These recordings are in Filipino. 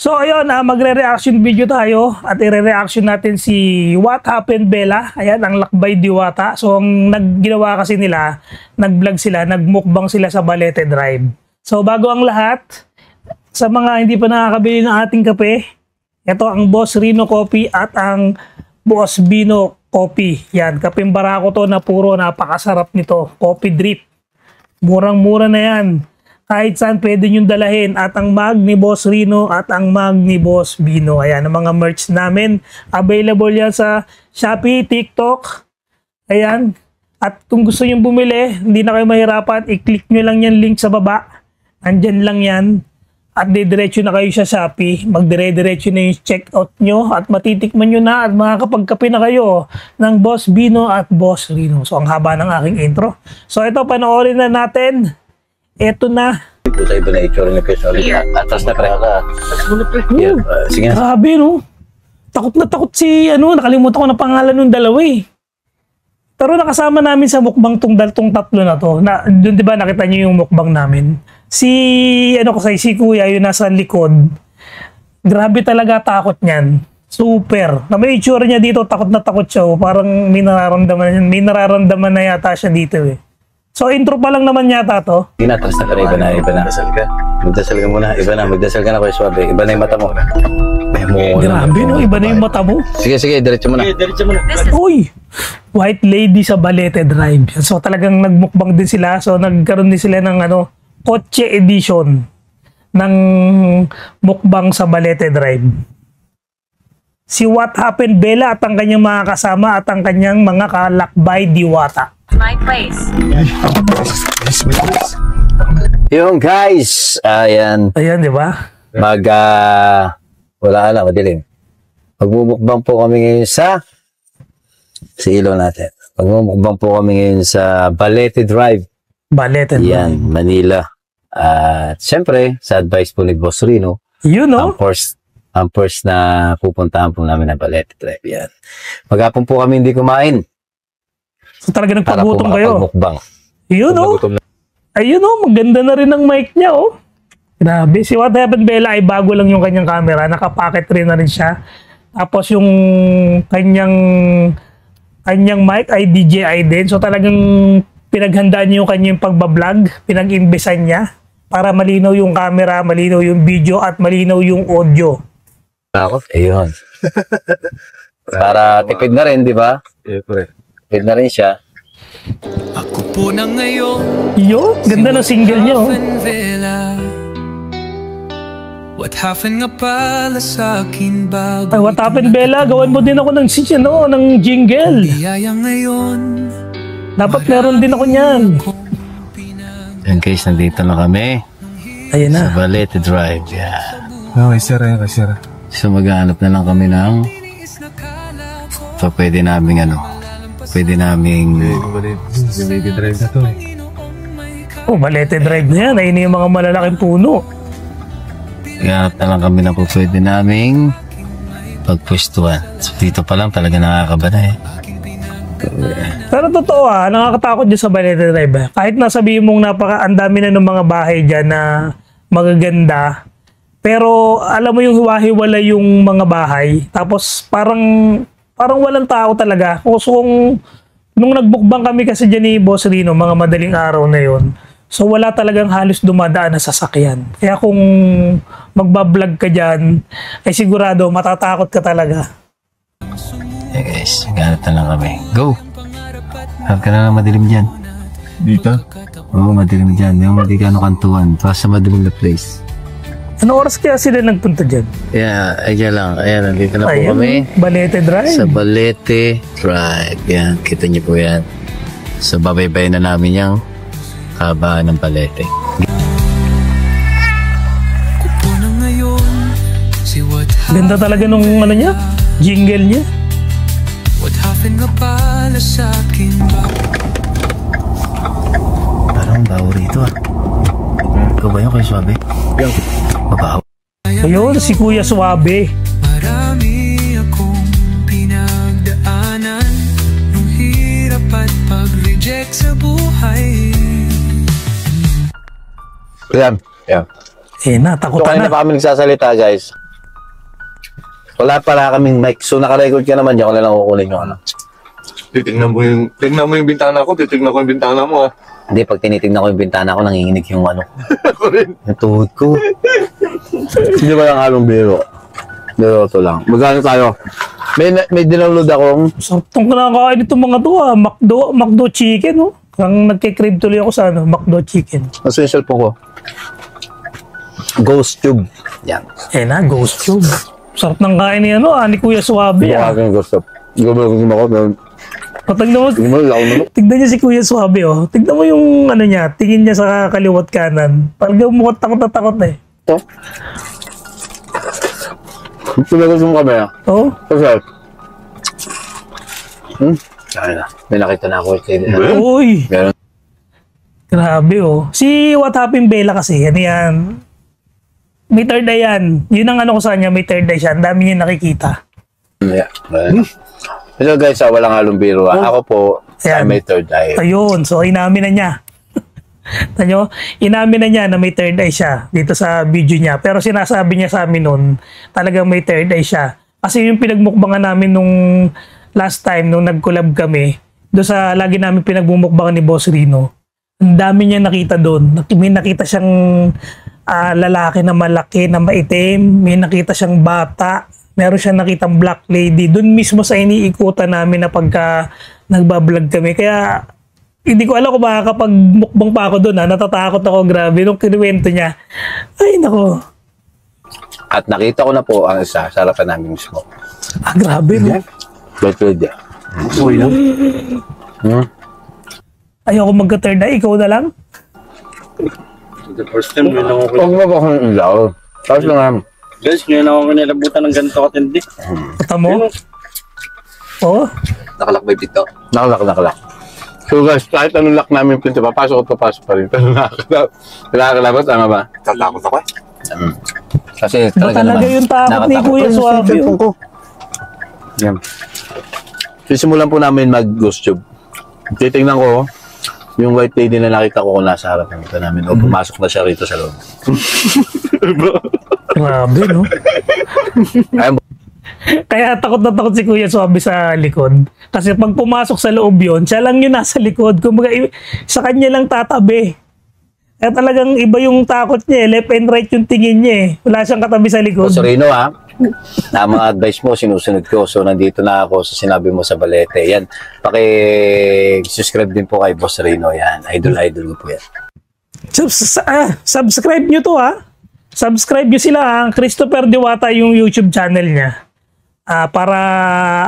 So ayun, magre-reaction video tayo at i-reaction natin si What Happened Bella. Ayan, ang Lakbay Diwata. So ang nagginawa kasi nila, nag-vlog sila, nagmukbang sila sa Balete Drive. So bago ang lahat, sa mga hindi pa nakakabili ng ating kape, ito ang Boss Rino Coffee at ang Boss Bino Coffee. Yan, kapeng barako to na puro napakasarap nito. Coffee drip. Murang-mura na yan. Kahit saan pwede nyo dalahin. At ang mug ni Boss Rino at ang mug ni Boss Bino. Ayan, ang mga merch namin. Available yan sa Shopee, TikTok. Ayan. At kung gusto nyo bumili, hindi na kayo mahirapan, i-click nyo lang yan link sa baba. Andyan lang yan. At didiretso na kayo sa Shopee. Magdire-diretso na yung checkout nyo. At matitikman nyo na at makakapagkape na kayo ng Boss Bino at Boss Rino. So, ang haba ng aking intro. So, ito, panoorin na natin. Eto na. Puta, iba na itsura niya kayo sa ulit. Atas na pareho ka. Sige na. Grabe, no? Takot na takot si, nakalimutan ko na pangalan ng dalawa eh. Pero nakasama namin sa mukbang tong tatlo na to. Doon, di ba, nakita niyo yung mukbang namin? Si Kuya, yung nasa likod. Grabe talaga takot niyan. Super. Na may itsura niya dito, takot na takot siya. Parang may nararamdaman na yata siya dito eh. So, intro pa lang naman yata to. Hindi na, atras na ka na, iba na. Magdasal ka. Magdasal ka muna, iba na. Magdasal ka na kayo suwabe. Iba na yung mata mo. Grabe, no? Iba na yung mata mo. Sige, diretso muna. Diretso muna. Uy! White Lady sa Balete Drive. So, talagang nagmukbang din sila. So, nagkaroon din sila ng kotse edition ng mukbang sa Balete Drive. Si What Happened Bella at ang kanyang mga kasama at ang kanyang mga kalakbay diwata. My place. Yung guys, ayan. Ayan, di ba? Wala alam, madilim. Magmumukbang po kami ngayon sa ilaw natin. Magmumukbang po kami ngayon sa Balete Drive. Balete Drive. Yan, Manila. At syempre, sa advice po ni Boss Rino, ang first na pupuntahan po namin na Balete Drive. Yan. Maghapon po kami hindi kumain. So talaga nagpagutom kayo. Mukbang. Yun Ayun maganda na rin ang mic niya Grabe. Si What Happened Bella ay bago lang yung kanyang camera. Nakapacket rin na rin siya. Tapos yung kanyang mic ay DJI din. So talagang pinaghandaan niya yung kanyang pagbablog. Pinag-imbesan niya para malinaw yung camera, malinaw yung video at malinaw yung audio. Ayun. Para tipid na rin, di ba? Tipid na rin siya. Ako po na ngayon. Ganda ng single niya What happened nga pala sa akin bago? Ay, What Happened Bella, gawan mo din ako ng jingle. Biyaya ngayon. Dapat meron din ako niyan. Yan guys, nandito na kami. Ayan na. Sa Balete Drive. Yeah. Okay, sir. So maghahanap na lang kami ng pwede naming Balete Drive na to. Balete Drive na yan. Ayun yung mga malalaking puno. Maghahanap na lang kami ng pwede naming pagpwestuhan. So dito pa lang talaga nakakaba na Pero totoo nakakatakot dyan sa Balete Drive. Kahit nasabihin mong ang dami na ng mga bahay dyan na magaganda. Pero alam mo yung hiwa-hiwala yung mga bahay. Tapos parang walang tao talaga. Kung nung nagbukbang kami kasi dyan ni Boss Rino, mga madaling araw na yon. So wala talagang halos dumadaan na sasakyan. Kaya kung magbablog ka dyan, ay sigurado matatakot ka talaga. Yeah guys, maghanap na lang kami. Go! Harap ka na lang madilim dyan. Dito? Oo, madilim dyan. Yung hindi ka kantuan. Tapos sa madilim na place. Ano oras kaya sila nagpunta dyan? Yeah, ayan lang. Ayan, nandito na po kami. Balete Drive. Sa Balete Drive. Yan, kita niyo po yan. So, babaybay na namin yung kabaan ng Balete. Ganda talaga nung niya, jingle niya. What happened nga pala sa akin ba? Parang bawo rito Ikaw ba yung kay Suabe? Mabaho. Ayun, si Kuya Suabe. Marami akong pinagdaanan nung hirap at pag-reject sa buhay. Yan. Natakutan na. So, kanina pa kami nagsasalita, guys. Wala pala kaming mic. So, naka-record ka naman. Diyan ko na lang kukunin yung ano. Tingnan mo yung bintana ko, titignan ko yung bintana mo ah. Hindi, pag tinitignan ko yung bintana ko, nanginginig yung ano. Ako rin. Yung tuhod ko. Hindi ba lang halong biro? Biro to lang. Magkano tayo? May dinownload akong... Sarap tong kinakain itong mga to ah. McDo chicken oh. Ang nagkikrib tuloy ako sa ano, McDo chicken. Nasa yung cellphone ko. Ghost Tube. Yan. Na, Ghost Tube. Sarap ng kain ni ano ni Kuya Suabe ah. Yung Ghost Tube. Gumagin ako. Tignan niya si Kuya Suabe oh. Tignan mo yung ano niya, tingin niya sa kaliwat kanan. Parang mukhang takot na takot na eh. Ito? Tumagal yung kamera. Oo. Kasi, Kaya na. May nakita na ako. Uy! Meron. Grabe oh. Si What Happened Bella kasi, ano yan. May third eye yan. Yun ang ano ko sa kanya, may third eye siya. Ang dami niya nakikita. Yeah. Hello guys, walang halong biro. Ako po, Ayan. may third eye. Ayun, so inamin na niya. Tanyo, inamin na niya na may third eye siya dito sa video niya. Pero sinasabi niya sa amin noon, talagang may third eye siya. Kasi yung pinagmukbangan namin nung last time, nung nag-collab kami, doon sa lagi namin pinagmumukbangan ni Boss Rino, ang dami niya nakita doon. May nakita siyang lalaki na malaki, na maitim. May nakita siyang bata. Meron siyang nakitang black lady. Doon mismo sa iniikutan namin na pagka nagbablog kami. Kaya hindi ko alam kung makakapag-mukbang pa ako doon. Natatakot ako, grabe. Nung kinuwento niya, ay nako. At nakita ko na po ang isa sa harapan namin mismo. Grabe no? Black lady. Uy lang. Ayoko magka-third eye, ikaw na lang? The first time, ngayon lang ako. Huwag mo ba akong ilaw? Tapos lang Guys, ngayon lang ako nilabutan ng ganito katindi. Kata mo? Oo. nakalakbay dito. Nakalak. So guys, kahit anong lock namin pinto, papasok at papasok pa rin. Pero nakakalabas, tama ba? Tatakot ako eh. Kasi Iba talaga yung takot ni Kuya Suabe. Yan. Sisimulan po namin mag-ghost tube. Titingnan ko yung white lady na nakita ko kung nasa harap ng ito namin o pumasok na siya rito sa loob. Grabe, no? Kaya takot na takot si Kuya Suabe sa likod. Kasi pag pumasok sa loob yun, siya lang yung nasa likod. Kumbaga, sa kanya lang tatabi. Kaya talagang iba yung takot niya. Left and right yung tingin niya eh. Wala siyang katabi sa likod. So Rino ha, na mga advice mo, sinusunod ko. So nandito na ako sa sinabi mo sa Balete. Yan, paki-subscribe din po kay Boss Rino. Yan, idol ko po yan. Subscribe nyo to ha. Subscribe nyo sila ha. Christopher Diwata yung YouTube channel niya. Para,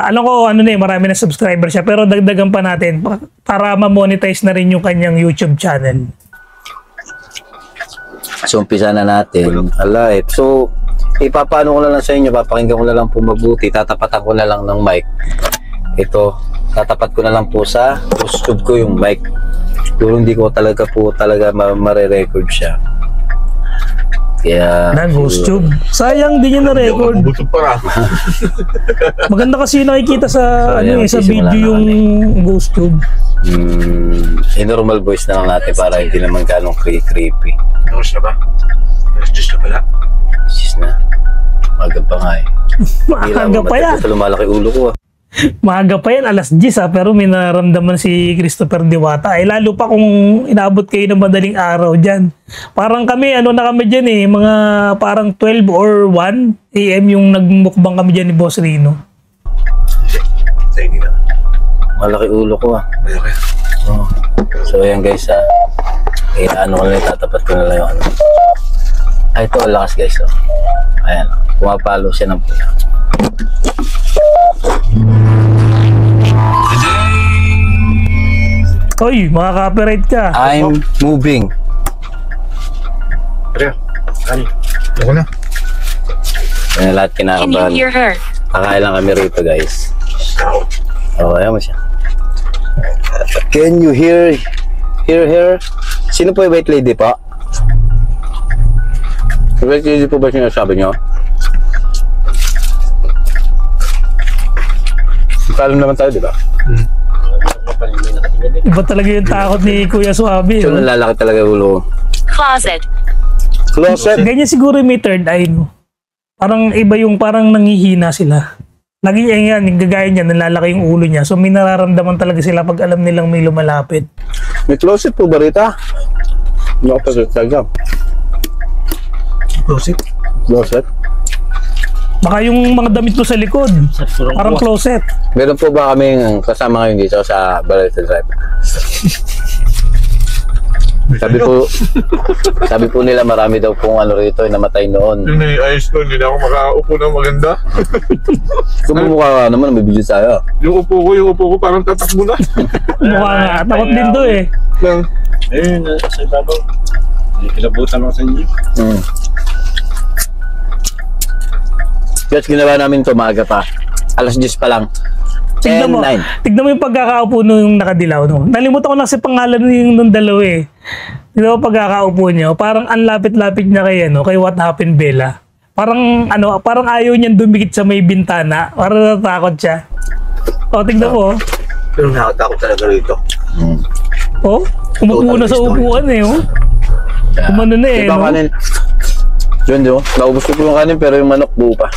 alam ko ano na marami na subscriber siya. Pero dagdagan pa natin para ma-monetize na rin yung kanyang YouTube channel. So, umpisa na natin. Alive. So, ipapano ko na lang sa inyo. Papakinggan ko na lang po mabuti. Tatapatan ko na lang ng mic. Ito, tatapat ko na lang po sa ghost tube ko yung mic. Pero hindi ko talaga mare-record siya. Kaya... Na ghost tube. Sayang din yung na-record. Buto para. Maganda kasi nakikita sa, So, sa video yung ghost tube. normal voice na lang natin para hindi naman ganong creepy. Alas na ba? Alas 10 na pala? Sis na. Maaga pa nga eh. Maaga pa yan. Lumalaki ulo ko. Maaga pa yan, alas 10 pero may nararamdaman si Christopher Diwata. Lalo pa kung inabot kayo ng madaling araw dyan. Parang kami, na kami dyan eh, mga parang 12 or 1 AM yung nagmukbang kami dyan ni Boss Rino. Sa hindi na. Malaki ulo ko Malaki. Oh. So ayan guys tatapat ko na lang yung ito ang lakas guys ayan, pumapalo siya ng pula. Oy, makaka-copyright ka. I'm moving. Pero, ako na. Ayan lahat Can you kinakabahan. hear her? Kakain lang kami rito guys. Ayan mo siya. Can you hear her? Sino po yung white lady po? White lady po ba sinasabi nyo? Kalam naman tayo, di ba? Iba talaga yung takot ni Kuya Suabe. So, nalalaki talaga ulo. Closet. Closet. Ganyan siguro yung may third eye, no? Parang iba yung parang nangihina sila. Lagi yan, gagaya niya, nalalaki yung ulo niya. So may nararamdaman talaga sila pag alam nilang may lumalapit. May closet po ba rita? Hindi ako pa sa Instagram. Closet? Closet? Baka yung mga damit mo sa likod. Parang closet. Meron po ba kaming kasama ngayon dito sa Balete Drive? Sabi po nila marami daw pong ano rito yung namatay noon. Yung nai-ayos ko, hindi na ako makaupo ng maganda. Kumumukha ka naman, may video tayo. Yung upo ko parang tatakbo na. Mukha nga. Takot din to eh. Lang. Ayun, sa ibabaw. Hindi kilabutan ako sa inyo. Guys, ginawa namin ito maaga pa. Alas 10 pa lang. Tignan mo, 10:09. tignan mo yung pagkakaupo nung nakadilaw. No? Nalimutan ko na kasi pangalan yung nung dalawa eh. Tignan mo pagkakaupo niya. Parang ang lapit-lapit niya kay What Happened Bella. Parang parang ayaw niyang dumikit sa may bintana. Parang natakot siya. O, tignan mo. Pero nakatakot talaga rito. Oh, umupo na sa upuan eh. Oh. Kumano na eh. Diba No? kanin? Yun do. Naubos ko po yung kanin pero yung manok buo pa.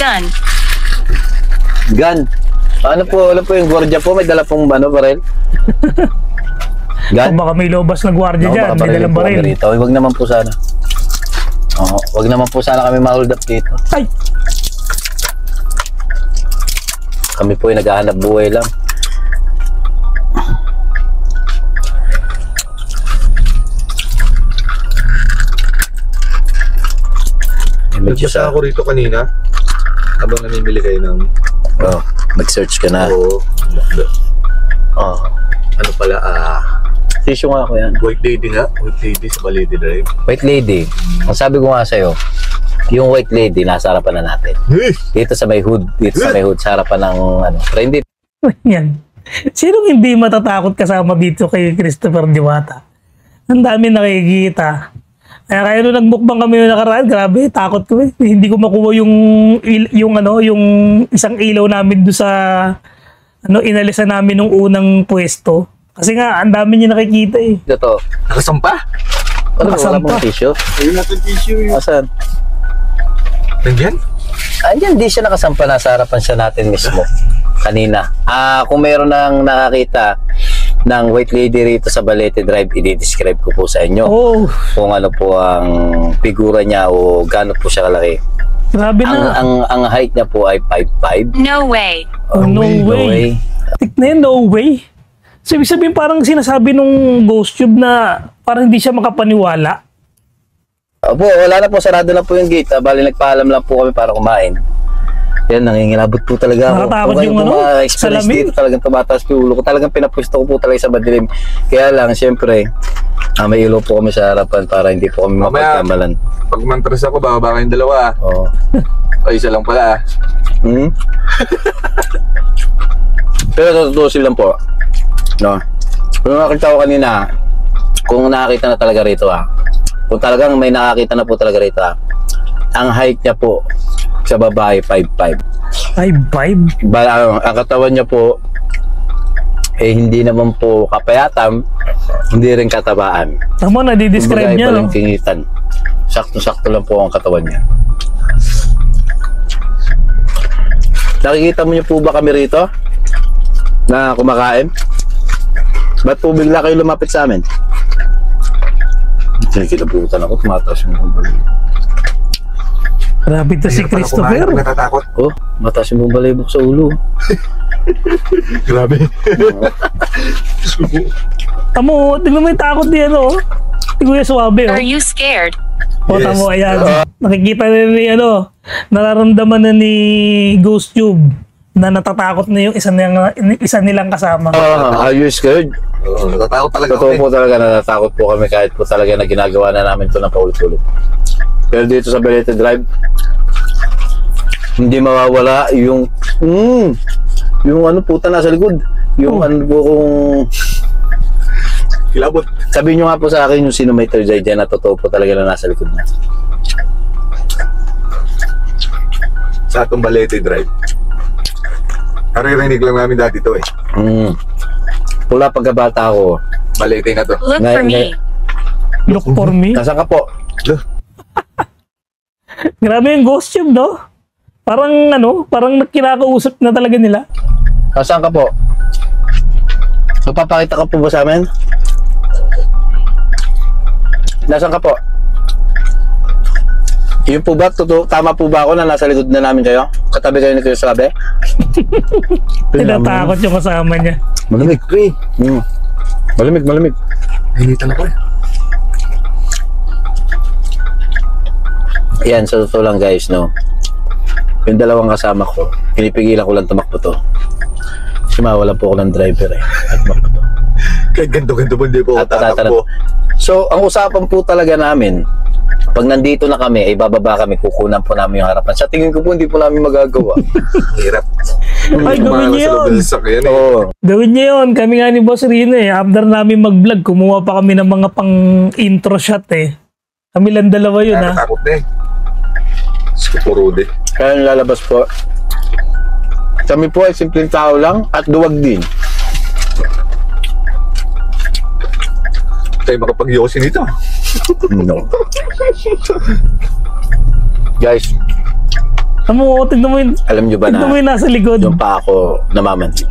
Gun. Gun. Ano po yung gwardiya po? May dala pong baril? O, Gun? baka may lobas na gwardiya Ako, dyan. baka May barilin dalang po baril. kami rito. Huwag naman po sana. Oo, huwag naman po sana kami ma-hold up dito. Ay! Kami po ay naghahanap buhay lang. Nagbasa ako rito kanina. Habang namimili kayo ng... Oh, mag-search ka na. Oo. Oh. Ano pala, Tissue nga ako yan. white lady nga. White lady sa Balete Drive. White lady. Ang sabi ko nga sa'yo, yung white lady nasa harapan na natin. Dito sa may hood. Sa harapan ng ano. Pero hindi. Yan. Sinong hindi matatakot kasama dito kay Christopher Diwata? Ang dami nakikita. Kaya nung nagmukbang kami yung nakaraan, grabe, takot ko eh. Hindi ko makuha yung isang ilaw namin doon sa inalisan namin nung unang pwesto. Kasi nga, ang dami niya nakikita eh. Ito. Nakasampa? Ano, wala Nakasampa. mong tissue? Ayun natin tissue yun. Asan? Nandiyan? Andiyan, di siya nakasampa. Nasa harapan siya natin mismo. Kanina. Kung meron nang nakakita ng white lady rito sa Balete Drive, i-describe ko po sa inyo. Oh, Kung ano po ang figura niya o gaano po siya kalaki. grabe na. Ang height niya po ay 5'5". No way. Oh, no way. Tik na yun, no way. So, ibig sabihin parang sinasabi nung Ghost Tube na parang hindi siya makapaniwala. Opo, wala na po. Sarado na po yung gate. Bali, nagpaalam lang po kami para kumain. Yan, nangingilabot po talaga ako. Nakatakot Kung yung kayo po ma-experience salamin. dito, talagang tumataas po yung ulo ko. Talagang pinapwesto ko po talaga sa madilim. Kaya lang, siyempre, may ilaw po kami sa harapan para hindi po kami Mamaya. mapagkamalan. Pag mantras ako, bababa kayong dalawa. Oo. Ay, isa lang pala. Pero tutusin lang po. No? Kung nakakita ko kanina, kung nakakita na talaga rito kung talagang may nakakita na po talaga rito ang height niya po sa babae 5'5". 5'5"? Ang katawan niya po hindi naman po kapayatam, hindi rin katabaan. Tama, nadi-describe niya, no? Balingkingitan. Sakto-sakto lang po ang katawan niya. Nakikita mo niyo po ba kami rito na kumakain? Ba't po bigla kayo lumapit sa amin? Kilabutan ako, tumataas yung bumbalik. Grabe to si Christopher. Natatakot. Oh, mataas yung bumbalibok sa ulo. Grabe. Tamo, tingnan mo yung takot niya, no? Tingnan yung suwabe, oh. Are you scared? O, Yes. tamo, ayan. Nakikita na ni, nararamdaman na ni Ghost Tube na natatakot na yung isa nilang kasama. Are you scared? Oo, natatakot talaga Totoo kami. po talaga, natatakot po kami kahit po talaga na ginagawa na namin ito ng paulit-ulit. Pero dito sa Balete Drive, hindi mawawala yung puta nasa likod. Yung ano po kung... Kilabot. Sabihin nyo nga po sa akin yung sino may third eye dyan na totoo po talaga na nasa likod na. Sa atong Balete Drive. Naririnig lang namin dati to Pula pagkabata ko, Balete na to. Look for me. Look for me. Nasaan ka po? Grabe yung ghost tube, no? Parang parang kinakausap na talaga nila. Nasaan ka po? So, papakita ka po ba sa amin? Nasaan ka po? Yun po ba? Tama po ba ako na nasa likod na namin kayo? Katabi kayo ni Kuya Sabi? Tinatakot yung kasama niya. Malamig. Malamig. Hinitan ako eh. Yan, sa totoo lang guys, no? Yung dalawang kasama ko, pinipigilan ko lang tumakbo to. Kasi mawalan po ako ng driver eh. At tumakbo to. Kahit ganto-ganto po, hindi po ako tatakbo. So, ang usapan po talaga namin, pag nandito na kami, ay bababa kami, kukunan po namin yung harapan. Sa tingin ko po, hindi po namin magagawa. Hirap. Ay, gawin niyo yun. Oo. Gawin niyo yun. Kami nga ni Boss Rino eh. After namin mag-vlog, kumuha pa kami ng mga pang-intro shot eh. Kami lang dalawa yun ha. Nakatakot na eh. Skupurude. Kaya lalabas po. Kami po ay simpleng tao lang at duwag din. Tayo makapag-yosin ito. No. Guys, Tignan mo yun. alam nyo ba Tignan mo na yun nasa likod. yung pa ako namamansin?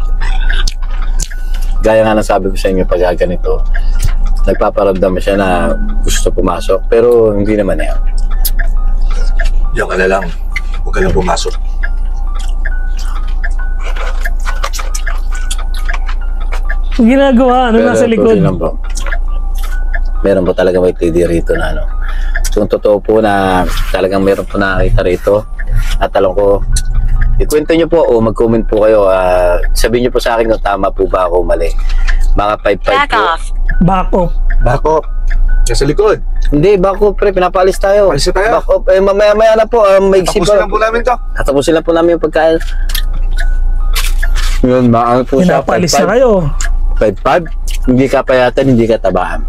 Gaya nga ng sabi ko sa inyo pag ganito, nagpaparamdam siya na gusto pumasok, pero hindi naman yan. Diyan ka na lang. Huwag ka lang pumasok. Ang ginagawa, Pero nasa likod. tuloy lang po. Meron po talaga may TD rito na Kung totoo po na talagang meron po nakakita rito at alam ko, ikwento nyo po o mag-comment po kayo. Sabihin nyo po sa akin kung tama po ba ako mali. Mga 5-5 po. Back off. Back up. Nasa likod. Hindi, back up pre, pinapalis tayo. Palis na tayo. Back up, mamaya na po. Maigsi Tapusin lang po namin to. Tatapusin lang po namin yung pagkain. Yun, maang po siya. Pinapalis na kayo. 5-5, hindi ka payatan, hindi ka tabahan.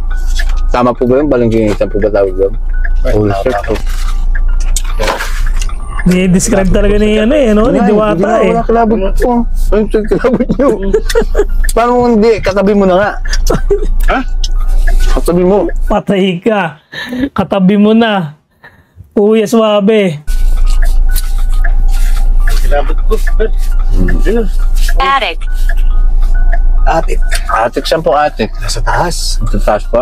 Tama po ba yun? Balanggingitan po ba tawag doon? Full shirt po. Ni-describe talaga ni ni Diwata eh. Wala kalabot po. Ano yung kalabot nyo? Paano hindi? Katabi mo na nga. Ha? Katabi mo. Patay ka. Katabi mo na. Kuya Suabe. Kilabot ko. Attic. Atik saan po atik? Nasa taas. Sa taas po.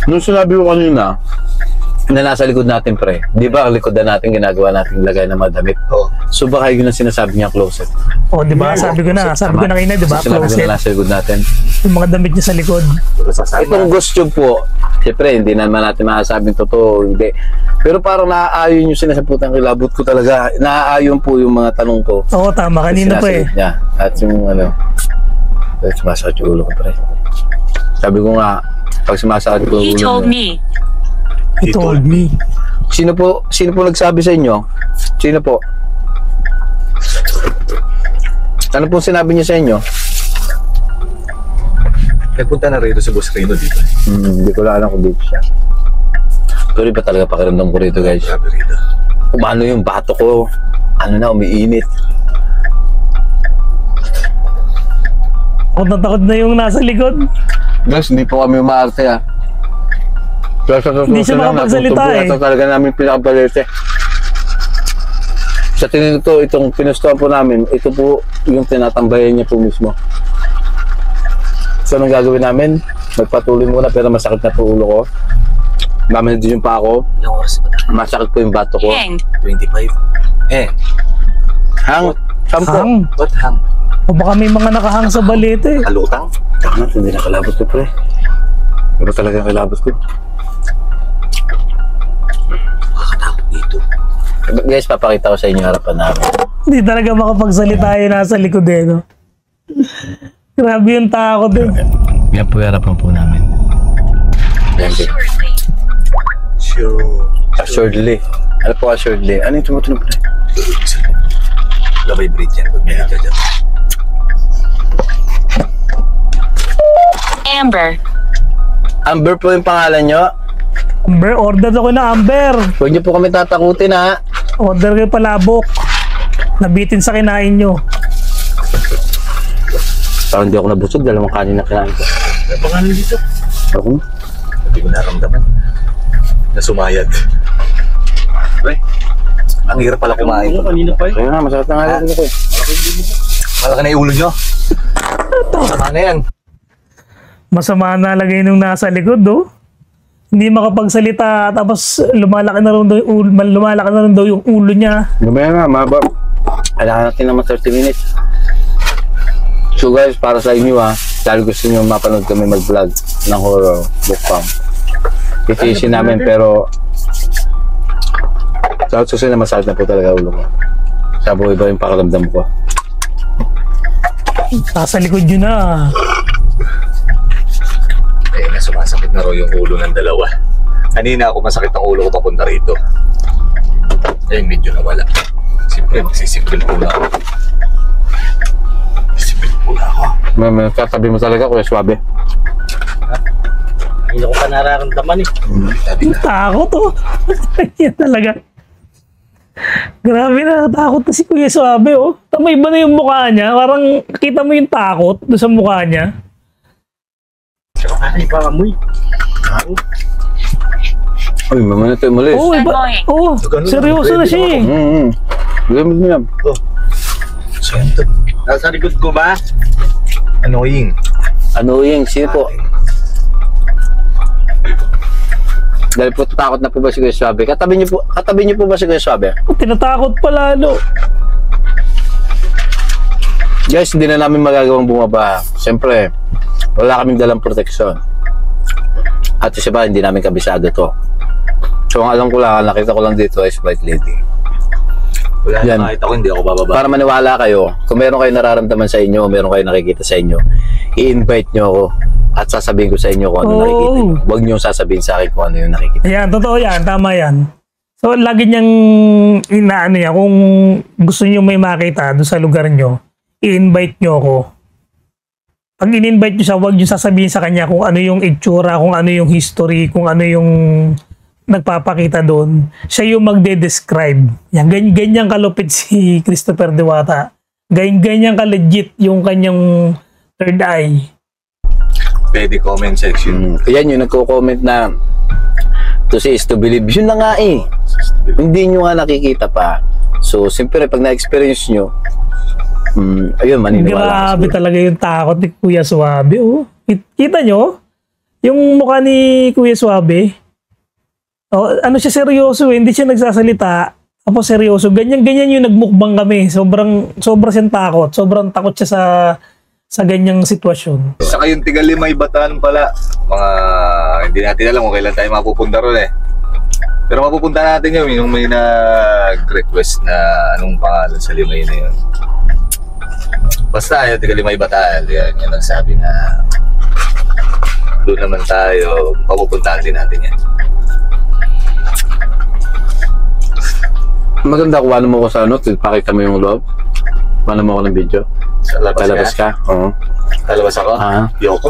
Nung sinabi ko kanina, na nasa likod natin pre, di ba ang likod na natin ginagawa natin lagay ng mga damit? Oo. So baka yun ang sinasabi niya closet. O, di ba? Sabi ko na kanina, di ba? Sinabi ko Closet. na nasa likod natin. Yung mga damit niya sa likod. Itong ghost tube po, siyempre hindi naman natin masasabing totoo, hindi. Pero parang naaayon yung sinasaputang kilabot ko talaga. Naaayon po yung mga tanong ko. Oo, tama. Kanina pa eh. Sinasagot niya. At yung sumasakit yung ulo ko pre. Sabi ko nga, pag sumasakit ko He yung ulo told niya. me. He told me. Sino po nagsabi sa inyo? Sino po? Ano po sinabi niya sa inyo? Nagpunta na rito si Boss Rino dito. Hindi ko lang alam kung dito siya. Pero iba talaga pakiramdam ko rito guys. Grabe rito. Kumano yung bato ko. Ano na, umiinit. Takot na yung nasa likod. Guys, hindi po kami umaarte ah. Hindi siya makapagsalita eh. Ito talaga namin pinakabalete. Sa tingin ko, itong pinustuhan po namin, ito po yung tinatambayan niya po mismo. So, anong gagawin namin? Magpatuloy muna pero masakit na po ulo ko. Mamin din yung pa ako. Masakit po yung bato ko. Hanged. 25. Hang! Sampo! Hang. What hang? O baka may mga nakahang sa balete. Kalutang? Tama, hindi nakalabot ko pre. Pero talaga kalabot ko. Nakakatakot dito. Guys, papakita ko sa inyo harapan namin. Hindi talaga makapagsalita yung nasa likod eh, no? Grabe yung takot eh. Yan po yung harapan po namin. Yan po. Sure. Assuredly. Ano po assuredly? Ano yung tumutunog pre? Labay bridge yan. Pag may hika dyan. Amber. Amber po yung pangalan nyo. Amber, order ako na Amber. Huwag niyo po kami tatakutin ha. Order kayo palabok. Nabitin sa kinain nyo. Parang hindi ako nabusog, dalawang kanin na kinain ko. Ano bang dito? Ako? Hindi ko naramdaman. Nasumayad. Pre, ang hirap pala kumain. Kanina pa Kaya nga, masakit na nga lang ko eh. Malaki na yung ulo nyo. Tama na yan. Masama na lagay nung nasa likod, oh. Hindi makapagsalita, tapos lumalaki na rin daw yung ulo niya. Gumaya nga, maba. Kailangan natin naman 30 minutes. So guys, para sa inyo dahil gusto nyo mapanood kami mag-vlog ng horror mukbang. Titiisin namin pero sa susunod na masakit na po talaga ulo ko. Sabi ko iba yung pakiramdam ko. Nasa likod yun na. Sumasakit na raw yung ulo ng dalawa. Kanina ako masakit ang ulo ko papunta rito. Ayun, medyo nawala. Siyempre, magsisimpil po na ako. Simpil po na ako. May katabi mo talaga kuya Suabe. Hindi ko pa nararamdaman eh. Takot, oh. Yan talaga. Grabe na, takot na si Kuya Suabe, oh. Tama, iba na yung mukha niya. Parang kita mo yung takot doon sa mukha niya. Ay, pangamoy. Ay, mamaya tayo malis. Oh, iba. Oh, seryoso na siya, eh. Gamit mo yan. Sento. Nasa likod ko ba? Annoying. Annoying, sino po? Dahil po takot na po ba si Kuya Suabe? Katabi niyo po ba si Kuya Suabe? Tinatakot pa lalo. Guys, hindi na namin magagawang bumaba. Siyempre, wala kaming dalang proteksyon. At isa ba, hindi namin kabisado to. So, ang alam ko lang, nakita ko lang dito is white lady. Wala Yan. na, nakita ko, hindi ako bababa. Para maniwala kayo, kung meron kayo nararamdaman sa inyo, meron kayo nakikita sa inyo, i-invite nyo ako at sasabihin ko sa inyo kung ano nakikita nyo. Huwag nyo sasabihin sa akin kung ano yung nakikita. Ayan, totoo yan. Tama yan. So, lagi niyang inaano niya. Kung gusto niyo may makita doon sa lugar niyo, i-invite niyo ako. Pag in-invite niyo siya, huwag niyo sasabihin sa kanya kung ano yung itsura, kung ano yung history, kung ano yung nagpapakita doon. Siya yung magde-describe. Yan, ganyan kalupit si Christopher Diwata. Ganyan ka-legit yung kanyang third eye. Pwede comment section. Yan yung nagko-comment na to see is to believe. Yun na nga eh. Hindi nyo nga nakikita pa. So, siyempre, pag na-experience nyo, ayun, maniniwala. Grabe talaga yung takot ni Kuya Suabe. Oh. Kita nyo? Yung mukha ni Kuya Suabe. Oh, ano siya, seryoso eh. Hindi siya nagsasalita. Tapos seryoso. Ganyan yung nagmukbang kami. Sobrang siyang takot. Sobrang takot siya sa ganyang sitwasyon. Saka yung Tigalimay Bataan pala. Mga hindi natin alam kung kailan tayo mapupunta ron eh. Pero mapupunta natin yun yung may nag-request na anong pangalan sa Limay na yun. Basta yung Tigalimay Bataan. Yan ang sabi na doon naman tayo. Papupuntahan din natin yan. Maganda kung ano mo ko sa ano, pakita mo yung loob. Paano mo ako ng video? Lalabas ka? Oo. Lalabas ako? Yoko.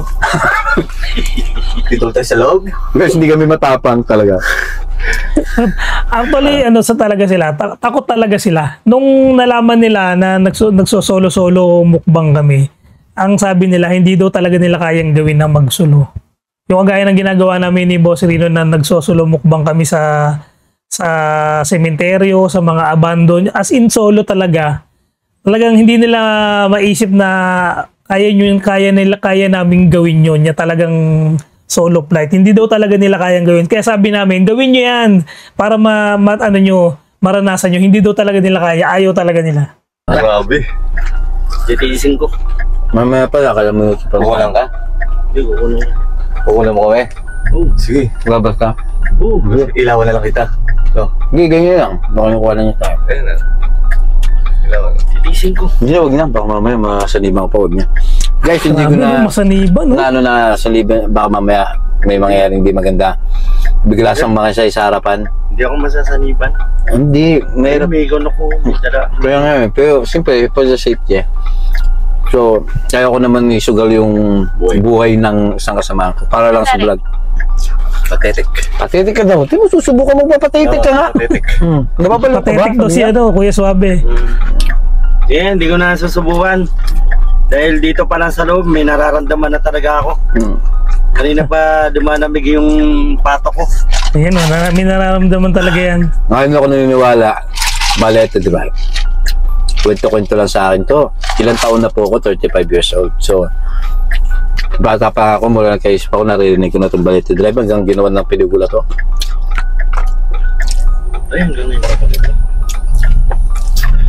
Dito tayo sa loob. Guys, hindi kami matapang talaga. Actually, talaga sila. Takot talaga sila. Nung nalaman nila na nagsosolo-solo mukbang kami, ang sabi nila, hindi daw talaga nila kayang gawin na magsulo. Yung gaya ng ginagawa namin ni Boss Rino na nagsosolo mukbang kami sa sementeryo, sa mga abandon, as in solo talaga. Talagang hindi nila maisip na kaya naming gawin yun. Ya talagang solo flight. Hindi daw talaga nila kayang gawin. Kaya sabi namin, gawin nyo yan para maranasan nyo. Hindi daw talaga nila kaya. Ayaw talaga nila. Grabe. Titiisin ko. Mamaya pala, kala mo yung Kukunan ka? Hindi, kukunan. Kukunan mo kami? Oo. Sige. Labas ka? Oo. Ilawan na lang kita. No. Hindi, ganyan lang. Baka yung kuha na niya tayo. Ayun na. Ilawan. Titiisin ko. Hindi, wag na. Baka mamaya masanibang pa, wag niya. Guys, hindi ko na... Masaniban, no? na saliban, baka mamaya may mangyayari hindi maganda. Bigla siyang makasay sa harapan. Hindi ako masasaniban. Hindi, mayroon. May ikaw na ko. Kaya nga, pero siyempre, for the safety. So, kaya ko naman isugal yung buhay ng isang kasama ko. Para lang sa vlog. Pathetic. Pathetic ka daw. Di mo susubukan magpapathetic ka nga. Pathetic. Napapalo ka ba? Pathetic daw si Kuya Suabe. Hindi ko na susubukan. Dahil dito pa lang sa loob, may nararamdaman na talaga ako. Hmm. Kanina pa dumanamig yung pato ko. Ayan o, may nararamdaman talaga yan. Ngayon ako naniniwala, Balete Drive. Kwento-kwento lang sa akin to. Ilang taon na po ako, 35 years old. So, bata pa ako, mula nagkaisip ako, naririnig ko na itong Balete Drive hanggang ginawa ng pelikula to. Ayun, ganun.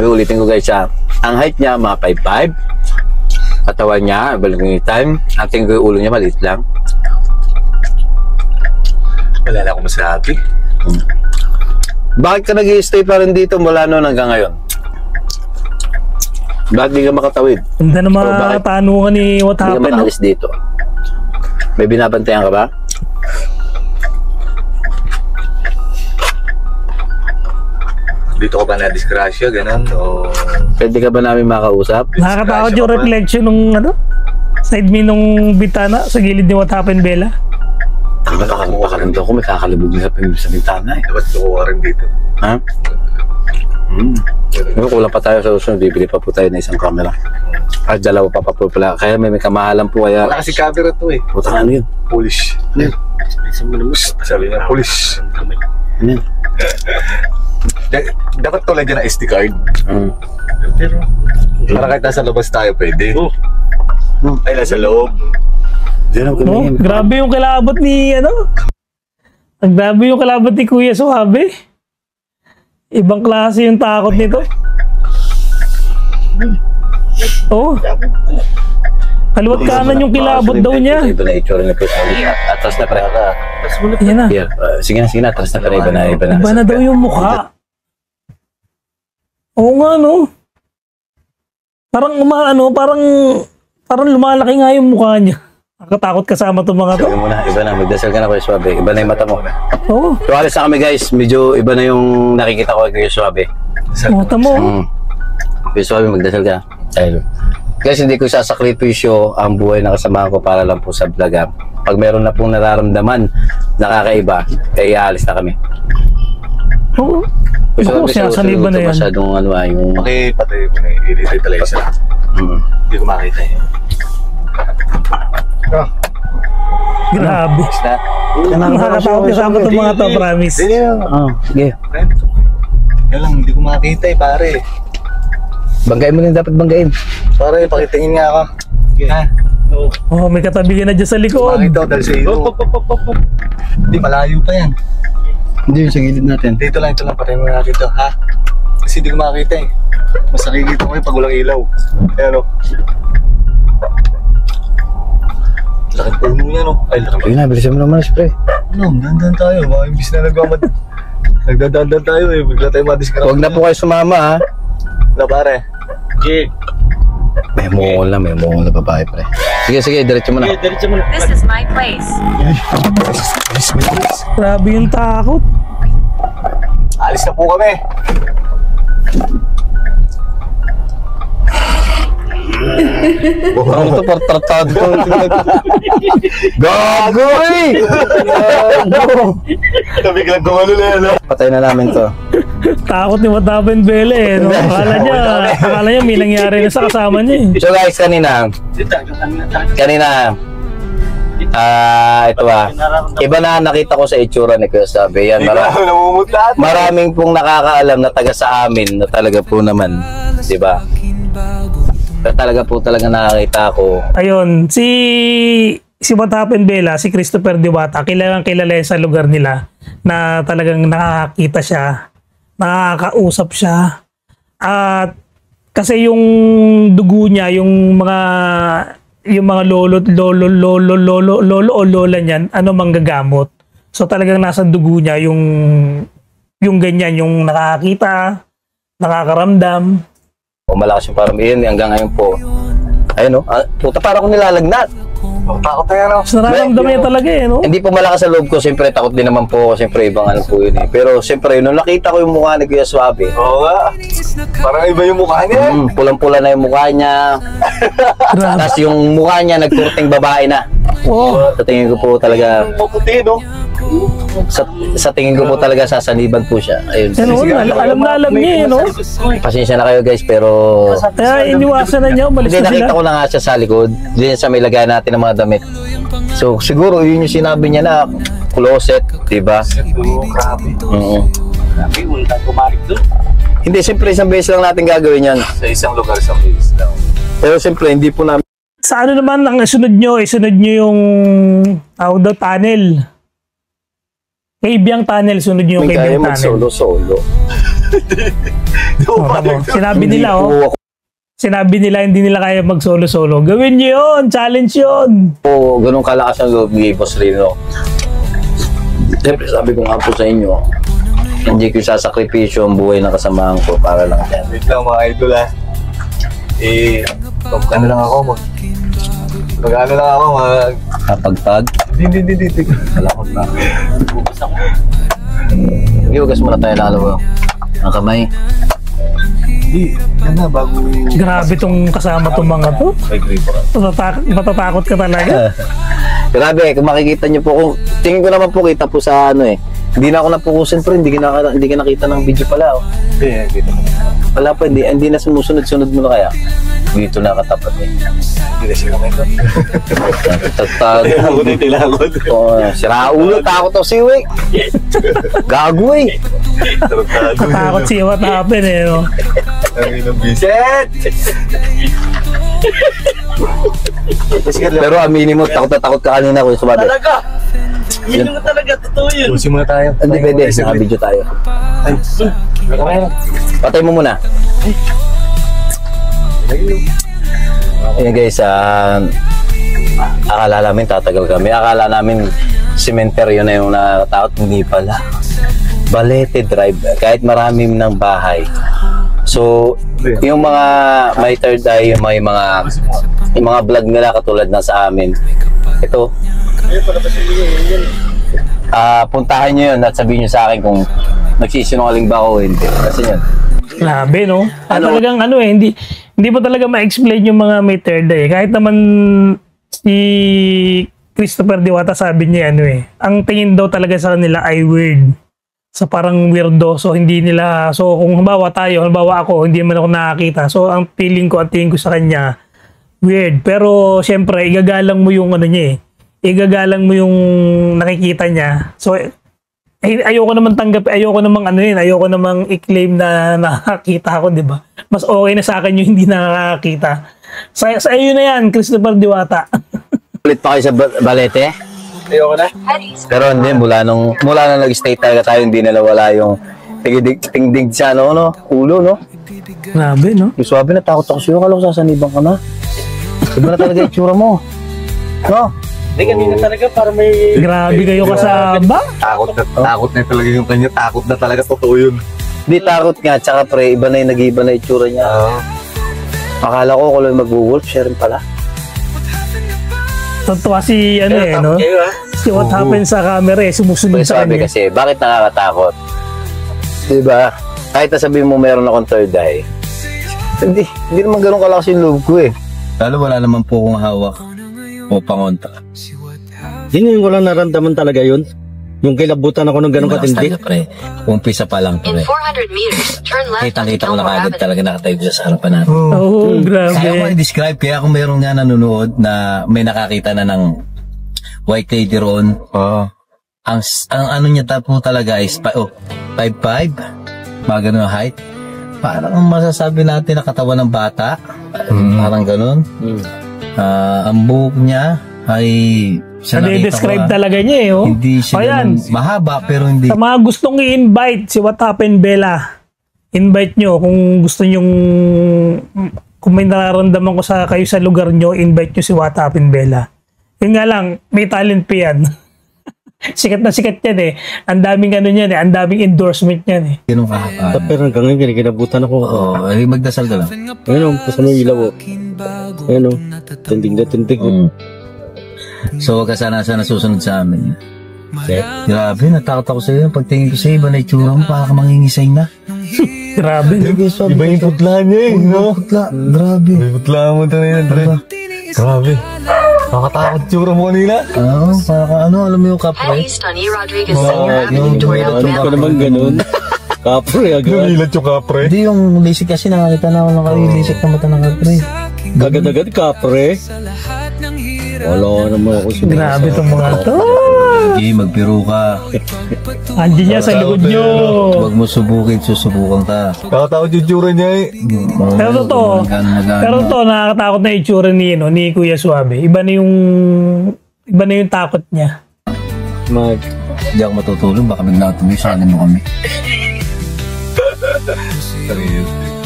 Ulitin ko guys ha. Ang height niya, mga 5'5". Katawan niya, balik ng time. Ang tingin ko yung ulo niya, maliit lang. Wala na akong masabi. Bakit ka nag-i-stay pa rin dito mula noon hanggang ngayon? Bakit di ka makatawid? Ganda na Oh, mga bakit? tanungan ni What Hindi ka Happened, no? makalis dito. May binabantayan ka ba? Dito ka ba na-disgrasya, ganun? O... Pwede ka ba namin makausap? Nakakatakot yung reflection nung ano, side me nung bitana sa gilid ni What Happened, Bella. Pakaramdam ko, may kakalubog na sa bintana eh. Dapat kukuha rin dito. Ha? Kulang pa tayo sa susunod, bibili pa po tayo na isang camera. At dalawa pa po pala. Kaya may kamahalan po kaya... Wala kasi camera to eh. Putang ano yun? Polish. Sabi niya, polish. Ano yun? Dapat tulad dyan ang SD card. Pero, Para kahit nasa labas tayo pwede. Oh. Ay, nasa loob. Diyan ako No? kumingin. Grabe yung kilabot ni, ano? Grabe yung kilabot ni Kuya Suave. Ibang klase yung takot nito. Oh. Kaliwat kanan yung kilabot daw niya. Iba na itsura na po. Atras na pare. Yan na. Here, sige na, atras na pare. Iba na. Iba na daw yung mukha. Oo nga, no? Parang parang lumalaki nga yung mukha niya. Nakakatakot kasama itong mga to. Sabi mo na, iba na. Magdasal ka na Kuya Suave. Iba na yung mata mo. Oo. So alis na kami guys. Medyo iba na yung nakikita ko kay Kuya Suave. Mata mo. Kuya Suave, magdasal ka. Dahil guys, hindi ko sasakripisyo ang buhay na kasama ko para lang po sa vlog. Pag meron na pong nararamdaman nakakaiba, eh iaalis na kami. Oo. Ako, sinasaniba na yan. Masyadong ano yung... Pakipatay mo na yung i-retalize. Hindi ko makita eh. Grabe. Nakakatakot kasama itong mga to, promise. Hindi lang. Sige. Kaya lang, hindi ko makita eh, pare. Banggain mo din dapat banggain. Pare, pakitingin nga ako. Ha? Oh, may katabi ka na dyan sa likod. Makita ko dahil sa iyo. Hindi, malayo pa yan. Hindi, sa gilid natin. Ito lang, patay mo na dito, ha? Kasi hindi ko makita eh. Mas nakikita ko yung pag walang ilaw. Ayan o. Laking puno niya, no? Ay, laking Ayun na, bilisan mo naman spray. ano, dandan tayo. Mga imbis na nagdadandan tayo eh. Bigla tayo madisgrasya. Huwag na po kayo sumama ha. Na pare. okay. May mungol na babae pre. Sige, diretso mo na. Diretso mo na. This is my place. Grabe yung takot. Alis na po kami. Ano to, tratado ko. Gago eh! Biglang gumano na yan. Patay na namin to. Takot ni What Happened, Bella eh. No? Akala niya may nangyari na sa kasama niya eh. So guys, kanina, ito iba na nakita ko sa itsura ni Kuya Sabi. Yan, Namumutla. maraming pong nakakaalam na taga sa amin na talaga po naman, di ba? Na talaga nakakita ko. Ayun, si What Happened, Bella, si Christopher Diwata, kilala yan sa lugar nila na talagang nakakita siya, nakakausap siya. At kasi yung dugo niya, yung mga lolo o lola niyan, manggagamot. So talagang nasa dugo niya yung ganyan, yung nakakita, nakakaramdam. O malakas yung parang yun hanggang ngayon po. Ayun puta para akong nilalagnat. Takot na yan, no? So nararamdaman niya talaga eh, no? Hindi po malakas sa loob ko, siyempre takot din naman po ako, siyempre ibang ano po yun eh. Pero siyempre nung nakita ko yung mukha ni Kuya Suave, Oo nga. Parang iba yung mukha niya. pulang-pula na yung mukha niya. Tapos yung mukha niya nagturting babae na. Oh, Sa tingin ko po talaga, Maputi, no? sa tingin ko po talaga sasaniban po siya. Ayun. Alam na alam niya, no? Pasensya na kayo guys, pero Kaya iniwasan na niya, umalis hindi, na sila. nakita ko na nga siya sa likod. Diyan sa may lagayan natin ng mga damit. So siguro yun yung sinabi niya na closet, diba? Oo. Hindi, siyempre isang beses lang natin gagawin yan. Sa isang lugar, isang place lang. Pero siyempre hindi po namin Sa ano naman ang isunod nyo yung tunnel. Cabiang tunnel, sunod nyo yung kaya Cabiang tunnel. mag-solo-solo. Sinabi nila, Sinabi nila hindi nila kaya mag-solo-solo. Gawin nyo yun! Challenge yun! Po, ganun kalakas ang loob ni Boss Rino. Siyempre, sabi ko nga po sa inyo, hindi ko sasakripisyo ang buhay ng kasamahan ko para lang yan. Wait lang mga idol ha. Ano lang ako, mag-ano lang ako, Kapagpag, Hindi. Kalakot na. iugas muna tayo lalo ang kamay. Hindi, yan na, bago... Grabe tong kasama tong mga to. May gripo ka. Matatakot ka talaga. Grabe, kung makikita nyo po, kung tingin ko naman po kita po sa ano hindi na ako napukusin pero hindi ka nakita ng video pala. Hindi, dito mo. Wala pa, hindi na sumusunod-sunod mo na kaya. Dito na katapat Hindi na siya kamay. Tatag. Tilakot. Sira ulo, takot ako si Uwe. Gago eh. Takot siya what happened no? Ang ilang biset! Pero aminin mo, takot na takot ka kanina kung sumabi. Talaga! Yun yung talaga, totoo yun. Pusin muna tayo. Hindi pwede, naka-video tayo. Patay mo muna. Ayan guys, akala namin tatagal kami. Akala namin cementerio na yung nakatakot. Hindi pala. Balete Drive. Kahit marami ng bahay. So, yung mga may third eye, yung mga vlog nila katulad na sa amin. Ito. Puntahan nyo yun at sabihin nyo sa akin kung nagsisinungaling ba ako o hindi. Kasi yun. Grabe no? Talagang hindi mo talaga ma-explain yung mga may third eye. Kahit naman si Christopher Diwata sabi niya ang tingin daw talaga sa kanila ay weird. Sa parang weirdo. So hindi nila, so kung halimbawa ako, hindi man ako nakakita. So ang tingin ko sa kanya, weird. Pero syempre, igagalang mo yung niya igagalang mo yung nakikita niya. So ayoko naman ayoko namang i-claim na nakakita ako, di ba? Mas okay na sa akin yung hindi nakakita. Sa iyo na yan, Christopher Diwata. Ulit pa kayo sa Balete? Ayoko na. Pero hindi, mula nung nag-stay talaga tayo, hindi na nawala yung tingdig siya, ulo, no? Grabe, no? Yung swabe na, takot ako sa'yo, kala ko sasaniban ka na. Iba na talaga yung tsura mo. No? Hindi, kanina talaga para may... Grabe kayo kasama. Takot na talaga yung kanya. Takot na talaga, totoo yun. Hindi, takot nga, tsaka pre, nag-iba na yung tsura niya. Akala ko, kung mag-wolf, siya rin pala. Totoo si no? Si what happened sa camera sumusunod Pwede sa sabi kanya. kasi, bakit nakakatakot? Diba? Kahit sabihin mo meron akong third eye, hindi naman ganun kalakas yung loob ko Lalo wala naman po akong hawak o pangonta. Yun yung walang naramdaman talaga yun. Yung kilabutan ako ng ganun katindi. Pre, umpisa pa lang In pre. 400 meters, turn left. Kita ko na kagad talaga nakatayo dyan sa harapan natin. Grabe. Kaya ko i-describe, kaya kung meron nga nanonood na may nakakita na ng white lady roon, ang ano niya po talaga is 5'5", mga ganun height. Parang masasabi natin na katawan ng bata, parang ganun. Ang buhok niya ay Nade-describe talaga niya hindi siya mahaba pero hindi. Sa mga gustong i-invite si What Happened Bella, invite nyo kung gusto nyong, kung may nararamdaman ko kayo sa lugar nyo, invite nyo si What Happened Bella. Yun nga lang, may talent pa yan. Sikat na sikat yan Ang daming ang daming endorsement yan Ganun kahaba. Pero hanggang ngayon, kinabutan ako. Magdasal ka lang. Ayun pasan yung ilaw. Ayun tindig na tindig. So, wag ka sana susunod sa amin. Grabe, natakot ako sa iyo. Pagtingin ko sa iyo, iba na itsura mo, parang mangingisay na. Grabe. Iba yung putla niya no? Putla, grabe. May putla mo ito na yun, Dre. Grabe. Nakatakot tsura mo kanina. Oo, ano, alam mo yung kapre? Head east on E. Rodriguez Senior yung Avenue toward dumilat Ano ka Alabama. naman ganun? Kapre agad. Lumilat yung kapre. Hindi, yung lasik kasi nakakita na ako ng lasik na mata ng kapre. Agad-agad kapre. Wala naman ako sinasabi. Grabe itong mga to. Sige, magpiro ka. Andiyan niya sa likod nyo. Huwag mo subukin, susubukan ka. Nakatakot yung tsura niya eh. Pero totoo, pero totoo, nakakatakot na itsura ni, no, ni Kuya Suabe. Iba na yung takot niya. Hindi ako matutulog, baka bigla tumisanin mo kami.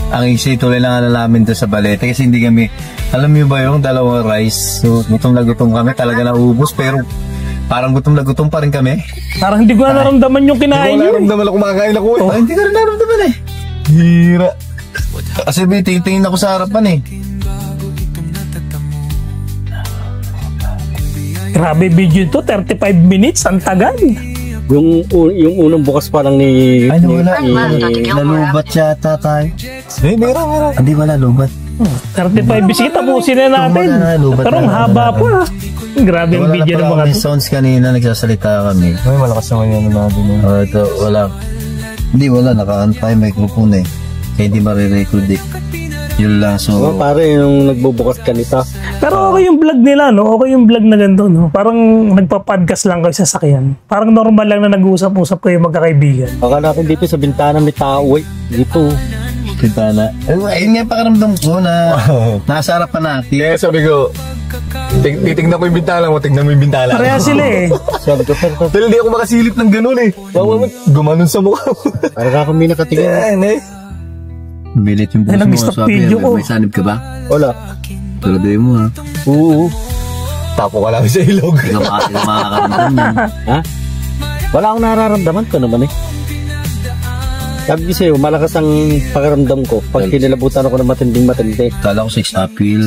Ang easy, tuloy lang namin doon sa Balete kasi hindi kami, alam niyo ba yung dalawang rice? So, gutom na gutom kami, talaga naubos, pero parang gutom na gutom pa rin kami. Parang hindi ko na naramdaman yung Hindi kinain ko niyo. naramdaman na kumakain ako eh. Ay, hindi ka rin naramdaman eh. Hira. Kasi may tingin ako sa harapan eh. Grabe video to, 35 minutes, ang tagal. Yung unang bukas pa lang ni... Ay, nawala. Nalubat yata tayo. Meron. Hindi, wala, lubat. 35 minutes, tapusin na natin. Lubat Pero ang na, haba lubat pa. Grabe yung Wala na video ng pala mga kami to. sounds kanina, nagsasalita kami. Ay, malakas naman yan natin. Ito, wala. Hindi, wala. Naka-antay microphone eh. Kaya hindi marirecord eh. Yun lang, so... Oh, pare, yung nagbubukas ka nito. Pero okay yung vlog nila, no? Okay yung vlog na ganito, no? Parang nagpa-podcast lang kayo sa sakyan. Parang normal lang na nag-uusap-usap kayo magkakaibigan. Akala ko dito sa bintana may tao eh. Dito. Kita na. Ayun nga yung pakiramdam ko na nasa harapan natin. Kaya sabi ko, titignan ko yung bintana mo, tignan mo yung bintana. Pareha sila eh. Sabi ko, pero Dahil hindi ako makasilip ng ganun eh. Gumanon sa mukha mo. parang ako may nakatingin. Yan eh. Bilit yung Ay, buso mo. nag-stop Swabe, video ko. may sanib ka ba? Wala. Talabi mo ha. Oo. Tapo ka lang sa ilog. Hindi ka makakaramdam yan. Ha? Wala akong nararamdaman ko naman eh. Sabi ko sa'yo, malakas ang pakiramdam ko pag kinilabutan ako ng matinding-matindi. Kala ko sex appeal.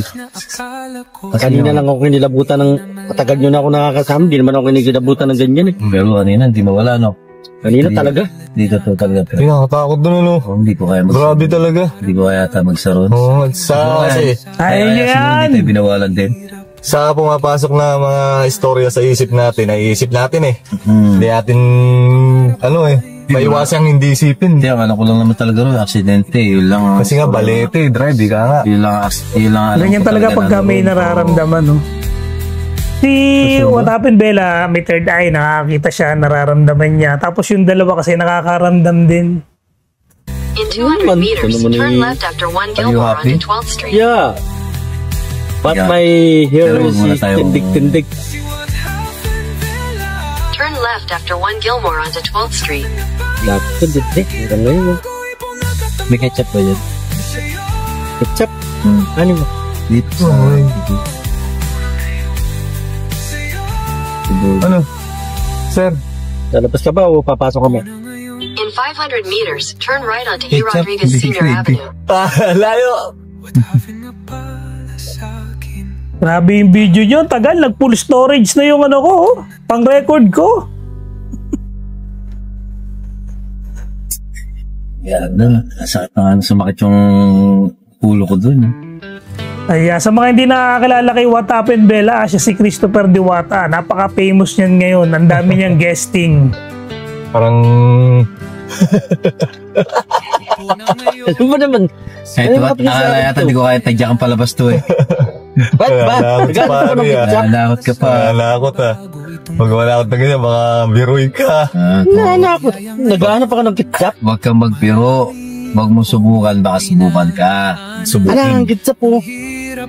Kanina lang ako kinilabutan ng matagal nyo na ako nakakasama. Hindi naman ako kinilabutan ng ganyan eh. Pero kanina, hindi mawala no. Kanina talaga. Dito to talaga. Ay, nakatakot doon ano. Hindi ko kaya Grabe talaga. Hindi ko kaya ata magsaron. Oo, kasi Ayun yan. Hindi tayo binawalan din. sa pumapasok na mga istorya sa isip natin, naiisip natin eh. Hmm. Hindi natin, ano eh, maiwasang hindi isipin. Hindi, akala ko lang naman talaga rin, aksidente. Yun lang. Kasi nga, balete, drive, di ka nga. Yun lang. Alam Ganyan ko talaga pagka may nararamdaman, no? Si What Happened Bella, may third eye, nakakita siya, nararamdaman niya. Tapos yung dalawa kasi nakakaramdam din. In 200 meters, turn left after 1 Gilmore onto 12th Street. Yeah. But Yeah. my hair Pero is muna tayo. tindig-tindig. Turn left after 1 Gilmore onto 12th Street. Tindig-tindig. Hanggang ngayon. May ketchup ba yun? Ketchup. Ano mo? Dito. Ano? Sir? Lalabas ka ba o papasok ka mo? In 500 meters, turn right onto E. Ketchup, Rodriguez hindi Senior pwede. Avenue. Layo! Grabe yung video nyo, tagal, nag-full storage na yung ano ko, oh. Pang-record ko. Yan na. Sakit na nga, sumakit yung ulo ko dun. Ay, sa mga hindi nakakilala kay What Happened Bella, siya si Christopher Diwata. Napaka-famous niyan ngayon. Ang dami niyang guesting. Parang... Ano ba naman? Kahit what, akala yata hindi ko kaya tagyakan palabas to eh. Ba't ba? Nalakot Nagano ka ng ketchup? Nalakot ka pa. Nalakot ah. Pag wala akong ganyan, baka biruy ka. Nanakot. Naghahanap ako ng ketchup. Huwag kang magpiro. Huwag mo subukan, baka subukan ka. Ano ang Subukin. ketchup po?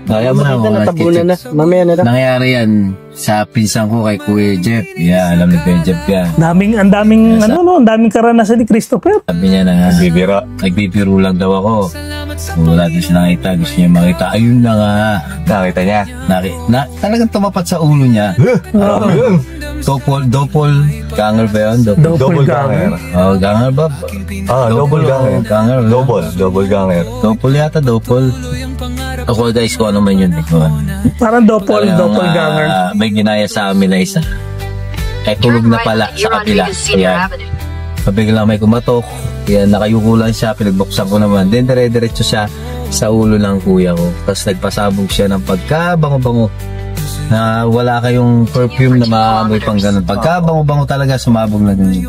Kaya mo na Ito ako. na, tabunan na. Mamaya na lang. Nangyari yan sa pinsan ko kay Kuya Jeff. Yeah, alam ni Kuya Jeff yan. Ang daming karanasan ni Christopher. Sabi niya na, Bibira. nagbibiro lang daw ako. Kung wala din siya nakita, gusto niya makita. Ayun na nga. Nakita niya. Talagang tumapat sa ulo niya. Ano yun? Doppel ganger ba yun? Double ganger. Oh, ganger ba? Double ganger. Ganger. Double ganger. Doppel yata, doppel. Ako guys, kung ano man yun. Parang doppelganger. May ginaya sa amin na isa. Eh, tulog Turn na right pala onto E. sa kabila. Rodriguez Senior Kaya, Avenue. pabiglang may kumatok. Kaya nakayuko lang siya, pinagbuksan ko naman. Then, dire-diretso siya sa ulo ng kuya ko. Tapos nagpasabog siya ng pagkabango-bango. na wala kayong perfume na maamoy pang ganun. Pagka bango-bango talaga, sumabog na din.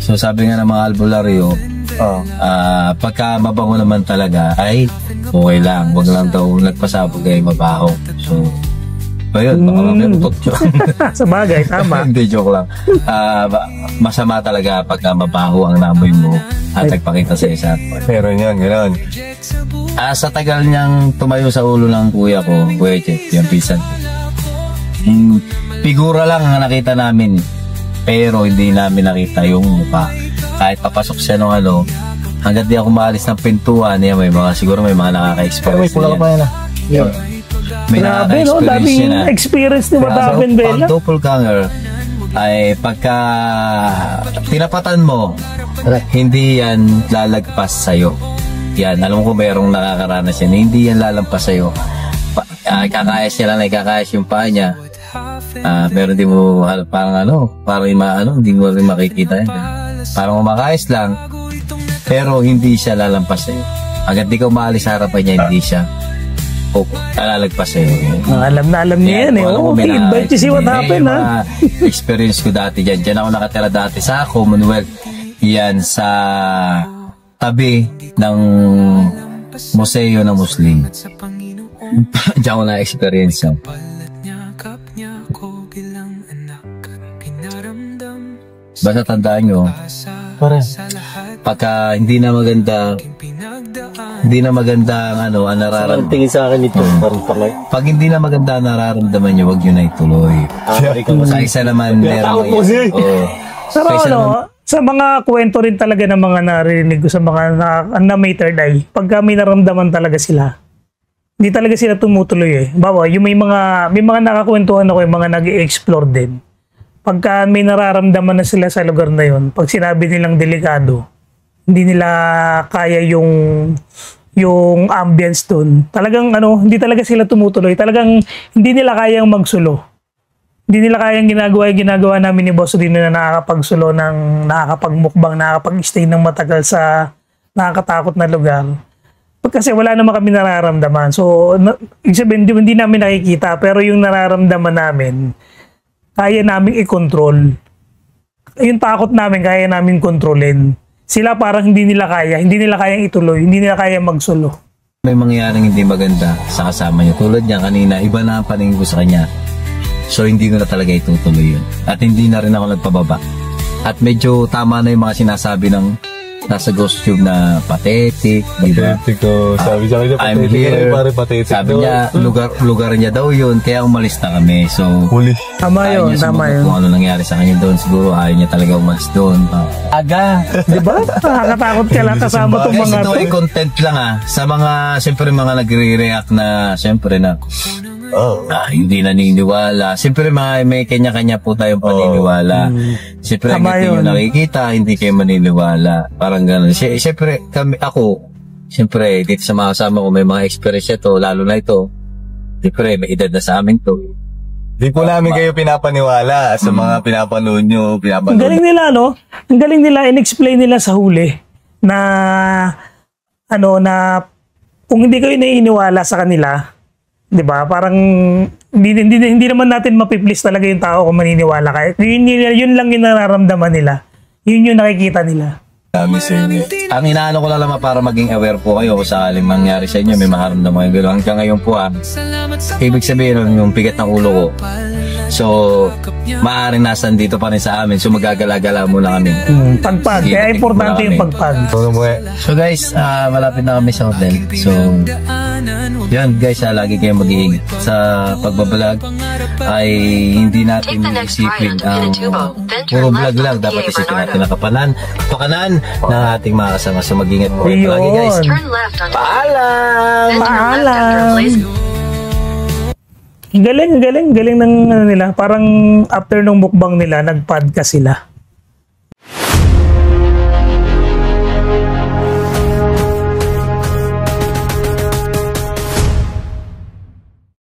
So sabi nga ng mga albularyo, pagka mabango naman talaga, ay okay lang. Wag lang daw nagpasabog ay mabaho. So, ayun, baka mamerutot yun. Sa bagay, tama. Hindi, joke lang. Masama talaga pagka mabaho ang namoy mo at nagpakita sa isa. Meron yan, gano'n. Sa tagal niyang tumayo sa ulo ng kuya ko, Kuya Jeff, yung pisan. Figura lang ang nakita namin, pero hindi namin nakita yung mukha. Kahit papasok siya nung hanggat di ako maalis ng pintuan, may mga, siguro may mga nakaka-experience niya. May Grabe, no? Daming experience ni Watapen Bella. Pag doppelganger ay pagka tinapatan mo, hindi yan lalagpas sa'yo. Yan, alam ko mayroong nakakaranas yan, hindi yan lalampas sa'yo. Kakayas niya lang, ikakayas yung paa niya. Pero hindi mo, parang hindi mo rin makikita yan. Parang umakayas lang, pero hindi siya lalampas sa'yo. Hanggat di ka umaalis sa harapan niya, hindi siya lalagpas sa'yo. Alam na alam niya yan eh. Okay, invite si Watapen ha. Experience ko dati dyan. Diyan ako nakatira dati sa Commonwealth. Yan sa tabi ng museo ng Muslim. Diyan ko na-experience yan. Basta tandaan nyo, pagka hindi na maganda ang nararamdaman. Tingin sa akin ito, parang pangay. Pag hindi na maganda ang nararamdaman nyo, wag nyo na ituloy. Sa isa naman, meron sa mga kwento rin talaga ng mga narinig ko sa mga na may third eye, pagka may naramdaman talaga sila, hindi talaga sila tumutuloy eh. Bawa, yung may mga nakakwentuhan ako, yung mga nag-i-explore din. Pagka may nararamdaman na sila sa lugar na yun, pag sinabi nilang delikado, hindi nila kaya yung ambience doon. Talagang hindi talaga sila tumutuloy. Talagang hindi nila kayang magsulo. Hindi nila kayang ginagawa namin ni Boss Dino na nakakapagsulo ng nakakapagmukbang, nakakapag-stay ng matagal sa nakakatakot na lugar. Kasi wala naman kami nararamdaman. So, hindi namin nakikita, pero yung nararamdaman namin, kaya namin i-control. Yung takot namin, kaya namin kontrolin. Sila parang hindi nila kayang ituloy, hindi nila kayang magsulo. May mangyaring hindi maganda sa kasama niya. Tulad niya kanina, iba na ang paningin ko sa kanya. So hindi ko na talaga itutuloy yun. At hindi na rin ako nagpababa. At medyo tama na yung mga sinasabi ng nasa Ghost Tube na pathetic, di ba? Pathetic ko. Sabi sa kanya, I'm here. Sabi niya, lugar niya daw yun, kaya umalis na kami. So, tama yun. Kung ano nangyari sa kanya doon, siguro ayaw niya talaga umalis doon. Aga! Di ba? Nakakatakot ka lang kasama itong mga ito ay content lang sa mga, siyempre mga nagre-react na, siyempre na, hindi naniniwala. Siyempre may kanya-kanya po tayong paniniwala. Siyempre hanggang nyo nakikita, hindi kayo maniniwala. Parang gano'n. Siyempre siyempre dito sa mga kasama ko may mga experience ito, lalo na ito. Siyempre may edad na sa amin to. Di po namin kayo pinapaniwala sa mga pinapanood nyo. Ang galing nila, no? Ang galing nila, in-explain nila sa huli na kung hindi kayo naiiniwala sa kanila, di ba? Parang hindi naman natin mapiplis talaga yung tao kung maniniwala kayo. Yun lang yung nararamdaman nila. Yun yung nakikita nila. Ang inaano ko lang naman para maging aware po kayo kung sakaling mangyari sa inyo, may maharamdaman kayo. Hanggang ngayon po ibig sabihin yung bigat ng ulo ko. So, maaaring nasan dito pa rin sa amin. So, magagala-gala muna kami. Pagpag. Kaya importante yung pagpag. So guys, malapit na kami sa hotel. So, yan guys, lagi kayong mag-iingat sa pagbablog. Ay hindi natin isipin ang puro vlog lang. Dapat isipin natin ang pakanan ng ating mga kasama. So, mag-iingat po kayo lagi guys. Paalam! Galing ng nila. Parang after nung mukbang nila, nag-podcast sila.